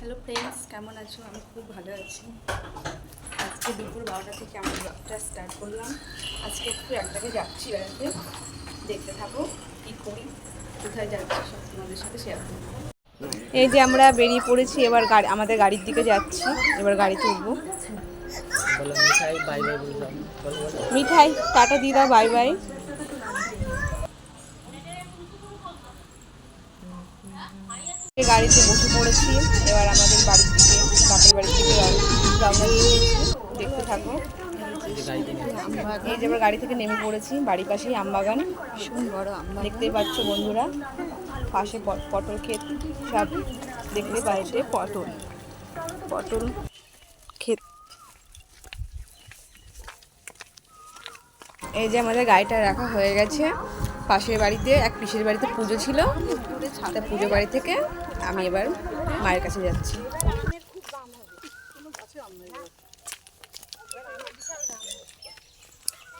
Hello friends, কেমন আছো? আমি খুব ভালো আছি। আজকে দুপুর 12টা থেকে আমার ব্লগটা স্টার্ট করলাম। আজকে একটু একটাকে যাচ্ছি বেড়াতে, দেখতে থাকো কী করি, কোথায় যাচ্ছি সব তোমাদের সাথে শেয়ার করবো। এই যে আমরা বেরিয়ে পড়েছি, এবার আমাদের গাড়ির দিকে যাচ্ছি। এবার গাড়িতে উঠবো। মিঠাই বাই বাই বলে দাও। মিঠাই টাটা দিয়ে দাও, বাই বাই। গাড়িতে বসে পড়েছি, এবার আমাদের বাড়ির দিকে, বাপের বাড়ির দিকে রওনা দিয়ে দিয়েছি। দেখতে থাকো। এই যে এবার গাড়ি থেকে নেমে পড়েছি, বাড়ির পাশেই আমবাগান, ভীষণ বড় আমবাগান দেখতেই পাচ্ছ বন্ধুরা। পাশে পটল ক্ষেত সব দেখতে পাচ্ছে, পটল ক্ষেত। এই যে আমাদের গাড়িটা রাখা হয়ে গেছে পাশের বাড়িতে, এক পিসের বাড়িতে পুজো ছিল, তা পুজো বাড়ি থেকে আমি এবার মায়ের কাছে যাচ্ছি।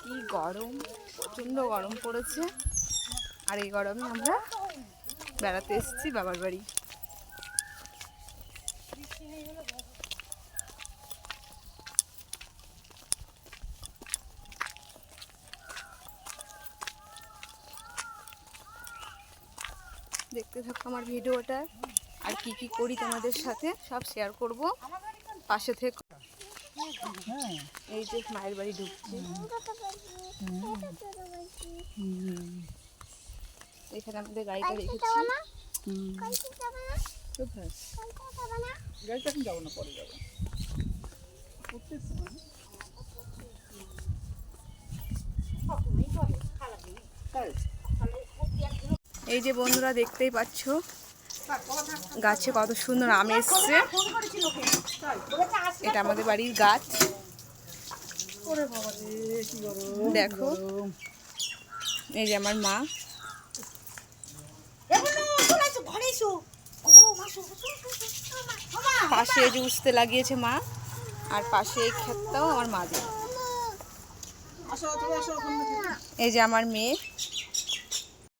কি গরম, প্রচণ্ড গরম পড়েছে। আর এই গরমে আমরা বেড়াতে এসেছি বাবার বাড়ি। দেখতে থাকো আমার ভিডিওটা, আর কি কি করি তোমাদের সাথে সব শেয়ার করব, পাশে থেকে। এই যে মায়ের বাড়ি ঢুকছি, এখানে আমাদের গাড়িটা রেখেছি। এই যে বন্ধুরা দেখতেই পাচ্ছ গাছে কত সুন্দর আম এসছে। এটা আমাদের বাড়ির গাছ, দেখো। এই যে আমার মা, পাশে এই যে উঠতে লাগিয়েছে মা, আর পাশে এই ক্ষেতটাও আমার মা দিয়ে। এই যে আমার মেয়ে,